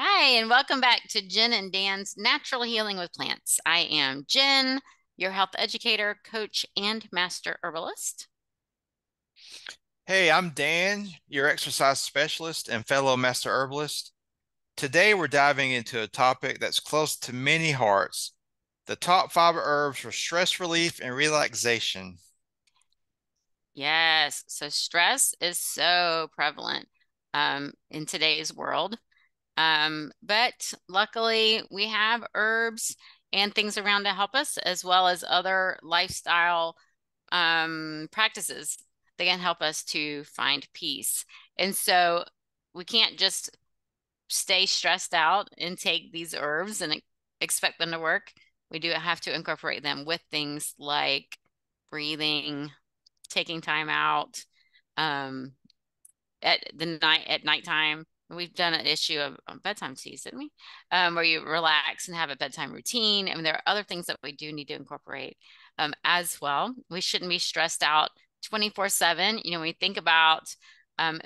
Hi, and welcome back to Jen and Dan's Natural Healing with Plants. I am Jen, your health educator, coach, and master herbalist. Hey, I'm Dan, your exercise specialist and fellow master herbalist. Today, we're diving into a topic that's close to many hearts, the top five herbs for stress relief and relaxation. Yes, so stress is so prevalent in today's world. But luckily, we have herbs and things around to help us, as well as other lifestyle practices that can help us to find peace. And so we can't just stay stressed out and take these herbs and expect them to work. We do have to incorporate them with things like breathing, taking time out, um, at nighttime. We've done an issue of bedtime teas, didn't we? Where you relax and have a bedtime routine. I mean, there are other things that we do need to incorporate as well. We shouldn't be stressed out 24/7. We think about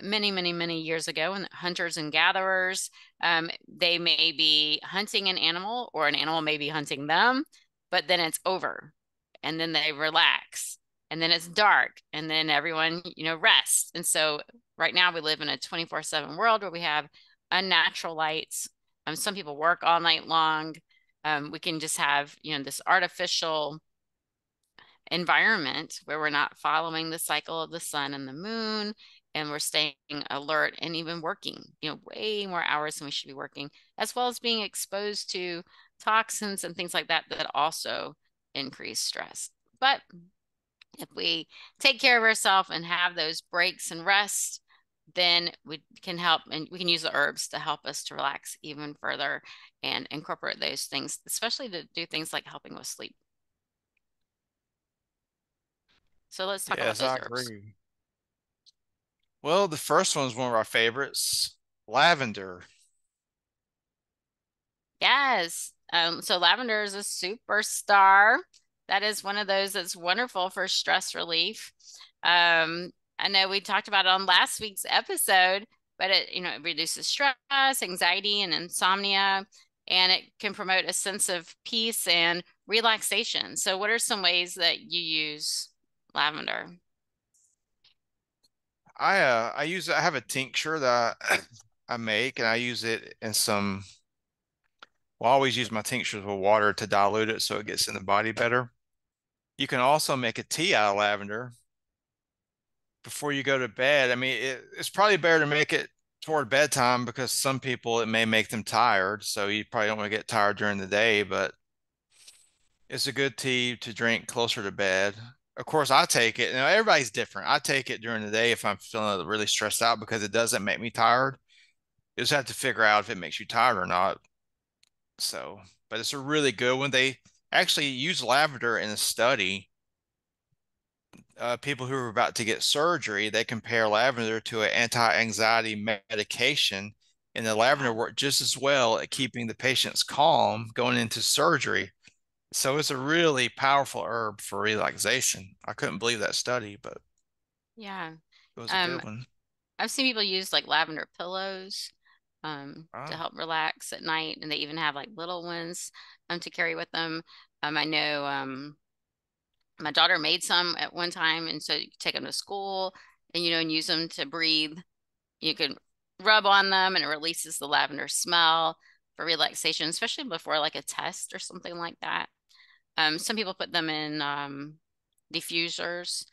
many, many, many years ago when hunters and gatherers, they may be hunting an animal or an animal may be hunting them, but then it's over and then they relax and then it's dark and then everyone, rests. And so right now we live in a 24/7 world where we have unnatural lights. Some people work all night long. We can just have, this artificial environment where we're not following the cycle of the sun and the moon, and we're staying alert and even working, way more hours than we should be working, as well as being exposed to toxins and things like that that also increase stress. But if we take care of ourselves and have those breaks and rest, then we can help and we can use the herbs to help us to relax even further and incorporate those things, especially to do things like helping with sleep. So let's talk about Yes, those I herbs. agree. Well, the first one is one of our favorites, lavender. Yes. So lavender is a superstar. That is one of those that's wonderful for stress relief. I know we talked about it on last week's episode, but it reduces stress, anxiety, and insomnia, and it can promote a sense of peace and relaxation. So, what are some ways that you use lavender? I have a tincture that I make and I use it in some well, I always use my tinctures with water to dilute it so it gets in the body better. You can also make a tea out of lavender before you go to bed. I mean, it's probably better to make it toward bedtime because some people it may make them tired. So you probably don't want to get tired during the day, but it's a good tea to drink closer to bed. Of course, I take it. Now, everybody's different. I take it during the day if I'm feeling really stressed out because it doesn't make me tired. You just have to figure out if it makes you tired or not. So, but it's a really good one. They actually use lavender in a study. People who are about to get surgery, they compare lavender to an anti-anxiety medication, and the lavender Wow. worked just as well at keeping the patients calm going into surgery. So it's a really powerful herb for relaxation. I couldn't believe that study, but Yeah. it was a Um, good one. I've seen people use like lavender pillows to Ah, help relax at night, and they even have like little ones to carry with them. I know my daughter made some at one time, and so you can take them to school and and use them to breathe. You can rub on them, and it releases the lavender smell for relaxation, especially before like a test or something like that. Some people put them in diffusers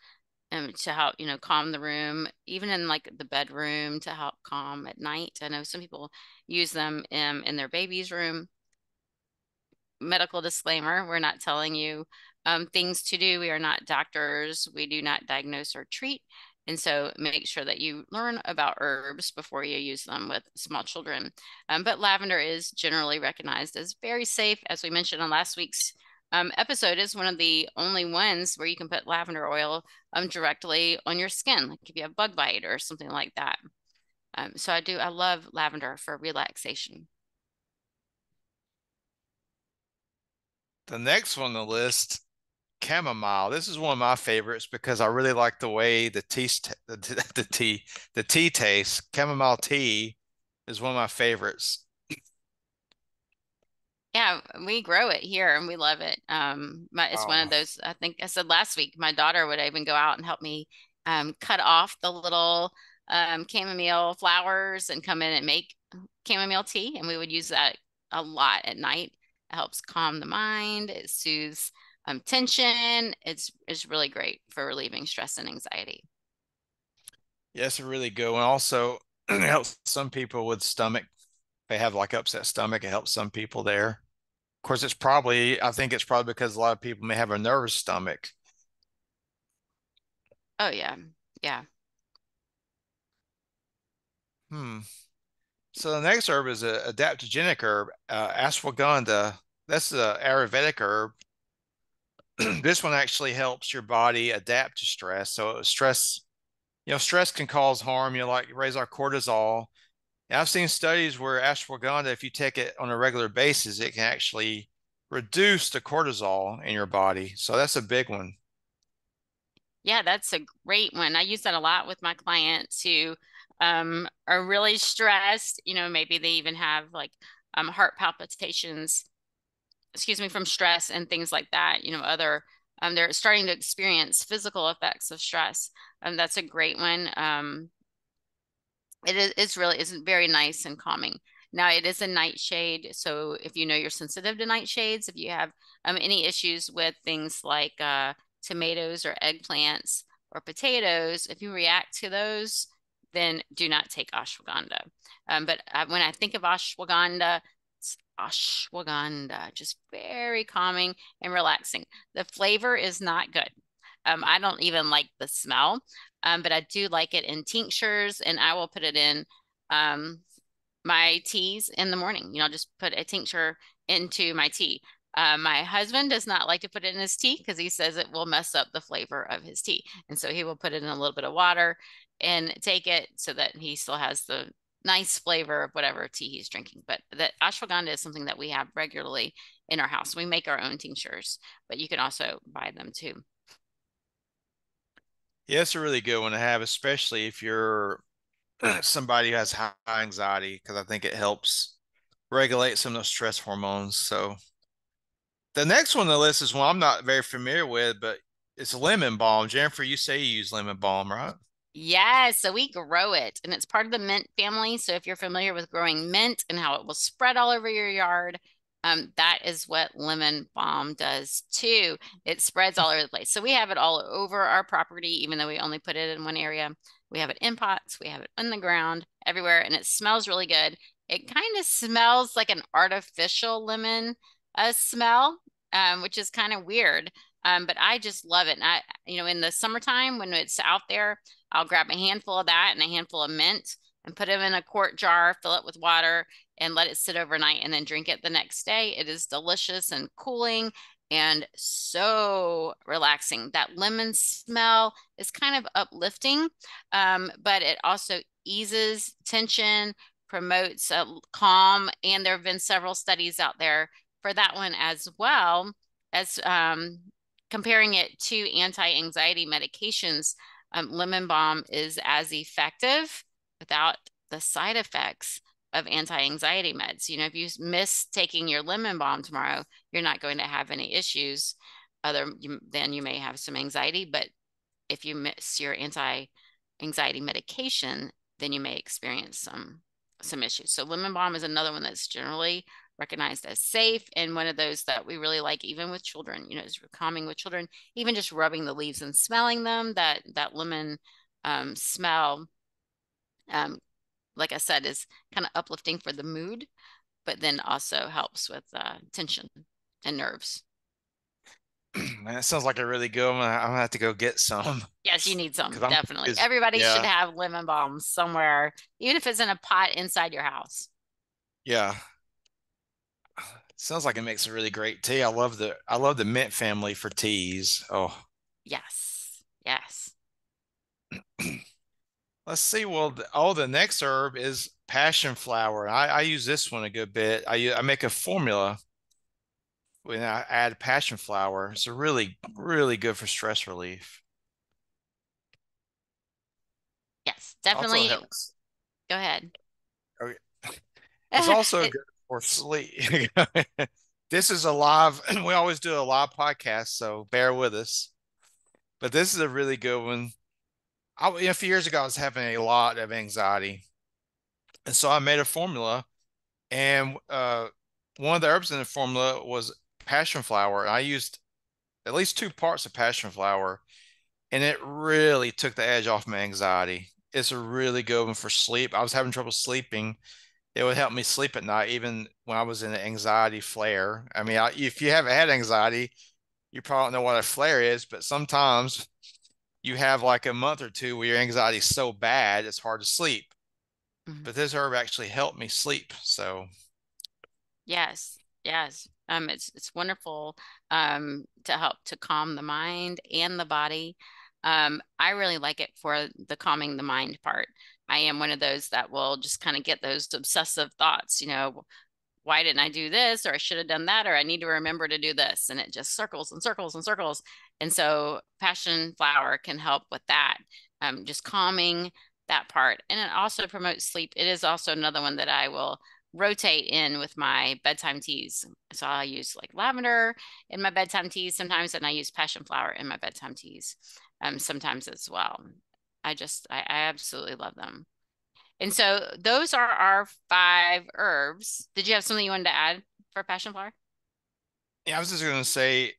to help, calm the room, even in like the bedroom to help calm at night. I know some people use them in their baby's room. Medical disclaimer, we're not telling you things to do. We are not doctors. We do not diagnose or treat. And so make sure that you learn about herbs before you use them with small children. But lavender is generally recognized as very safe. As we mentioned on last week's episode, is one of the only ones where you can put lavender oil directly on your skin, like if you have bug bite or something like that. So I love lavender for relaxation. the next one on the list, chamomile. This is one of my favorites because I really like the way the tea tastes. Chamomile tea is one of my favorites. Yeah, we grow it here and we love it. It's one of Oh, those, I think I said last week, my daughter would even go out and help me cut off the little chamomile flowers and come in and make chamomile tea. And we would use that a lot at night. It helps calm the mind, it soothes tension. It's really great for relieving stress and anxiety. yes, a really good one. Also, it helps some people with stomach. They have like upset stomach. It helps some people there. Of course, I think it's probably because a lot of people may have a nervous stomach. Oh yeah. Yeah. Hmm. So the next herb is a adaptogenic herb, ashwagandha. That's the Ayurvedic herb. This one actually helps your body adapt to stress. So stress can cause harm. Like raise our cortisol. And I've seen studies where ashwagandha, if you take it on a regular basis, it can actually reduce the cortisol in your body. So that's a big one. Yeah, that's a great one. I use that a lot with my clients who are really stressed. Maybe they even have like heart palpitations, excuse me, from stress and things like that. They're starting to experience physical effects of stress. That's a great one. It's very nice and calming. Now it is a nightshade, so if you know you're sensitive to nightshades, if you have any issues with things like tomatoes or eggplants or potatoes, if you react to those, then do not take ashwagandha. But when I think of ashwagandha, it's ashwagandha, just very calming and relaxing. The flavor is not good. I don't even like the smell, but I do like it in tinctures, and I will put it in um, my teas in the morning. I'll just put a tincture into my tea. My husband does not like to put it in his tea because he says it will mess up the flavor of his tea. And so he will put it in a little bit of water and take it so that he still has the nice flavor of whatever tea he's drinking. But the ashwagandha is something that we have regularly in our house. We make our own tinctures, but you can also buy them too. Yeah, it's a really good one to have, especially if you're somebody who has high anxiety, because I think it helps regulate some of those stress hormones. So the next one on the list is one I'm not very familiar with, but it's lemon balm. Jennifer, you say you use lemon balm, right? Yes, so we grow it and it's part of the mint family. So if you're familiar with growing mint and how it will spread all over your yard, that is what lemon balm does too. It spreads all over the place. So we have it all over our property, even though we only put it in one area. We have it in pots, we have it in the ground, everywhere, and it smells really good. It kind of smells like an artificial lemon smell, which is kind of weird. But I just love it. And in the summertime when it's out there, I'll grab a handful of that and a handful of mint and put them in a quart jar, fill it with water, and let it sit overnight and then drink it the next day. It is delicious and cooling and so relaxing. That lemon smell is kind of uplifting, but it also eases tension, promotes calm, and there have been several studies out there for that one as well as comparing it to anti-anxiety medications. Lemon balm is as effective without the side effects of anti-anxiety meds. If you miss taking your lemon balm tomorrow, you're not going to have any issues. Then you may have some anxiety, but if you miss your anti-anxiety medication, then you may experience some issues. So lemon balm is another one that's generally recognized as safe and one of those that we really like even with children. Is calming with children, even just rubbing the leaves and smelling them, that lemon smell, um, like I said, is kind of uplifting for the mood, but then also helps with tension and nerves. Man, it sounds like a really good one. I'm gonna have to go get some Yes, you need some, because I'm definitely. is Everybody should yeah, have lemon balm somewhere, even if it's in a pot inside your house. yeah. Sounds like it makes a really great tea. I love the mint family for teas. Oh, Yes, yes. let's see. Well, the next herb is passionflower. I use this one a good bit. I make a formula when I add passionflower. It's a really, really good for stress relief. Yes, Also definitely. helps. Go ahead. Okay. It's also It, good for sleep. this is a live, we always do a live podcast, so bear with us. But this is a really good one. A few years ago, I was having a lot of anxiety. And so I made a formula, and one of the herbs in the formula was passion flower. I used at least 2 parts of passion flower, and it really took the edge off my anxiety. It's a really good one for sleep. I was having trouble sleeping. It would help me sleep at night, even when I was in an anxiety flare. I mean, if you haven't had anxiety, you probably don't know what a flare is, but sometimes you have like a month or two where your anxiety is so bad it's hard to sleep. Mhm. But this herb actually helped me sleep. So, Yes, yes. It's wonderful to help to calm the mind and the body. I really like it for the calming the mind part. I am one of those that will just kind of get those obsessive thoughts, why didn't I do this? Or I should have done that, or I need to remember to do this. And it just circles and circles and circles. And so passion flower can help with that, just calming that part. And it also promotes sleep. It is also another one that I will rotate in with my bedtime teas. So I use like lavender in my bedtime teas sometimes, and I use passion flower in my bedtime teas sometimes as well. I absolutely love them. And so those are our 5 herbs. Did you have something you wanted to add for passion flower? yeah, I was just going to say,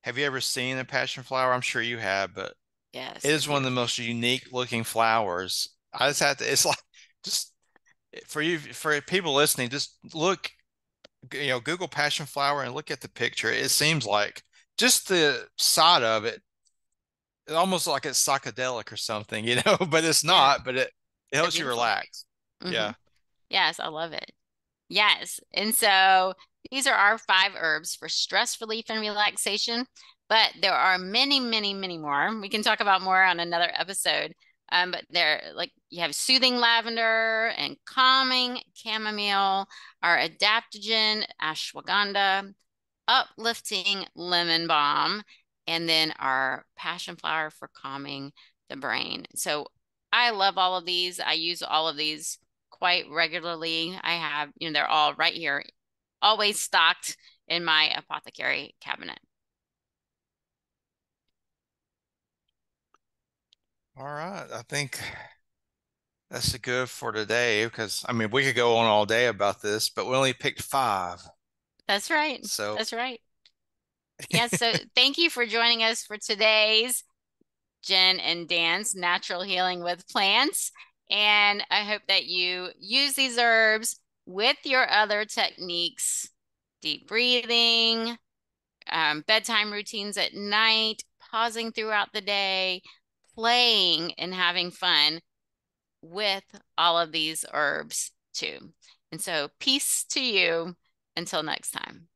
have you ever seen a passion flower? I'm sure you have, but it Yes, they're is one of the beautiful. most unique looking flowers. I just have to, it's like, just for you, for people listening, just look, Google passion flower and look at the picture. It seems like just the side of it, almost like it's psychedelic or something, but it's Yeah, not, but it they're helps you beautiful. relax. Hmm. Yeah. Yes, I love it. Yes. And so these are our 5 herbs for stress relief and relaxation. But there are many, many, many more. We can talk about more on another episode. But they're like you have soothing lavender and calming chamomile, our adaptogen ashwagandha, uplifting lemon balm, and then our passion flower for calming the brain. So I love all of these. I use all of these quite regularly. I have, they're all right here, always stocked in my apothecary cabinet. All right. I think that's good for today because I mean we could go on all day about this, but we only picked five. That's right. So That's right. Yes. So thank you for joining us for today's Jen and Dan's Natural Healing with Plants. And I hope that you use these herbs with your other techniques, deep breathing, bedtime routines at night, pausing throughout the day, playing and having fun with all of these herbs too. And so, peace to you until next time.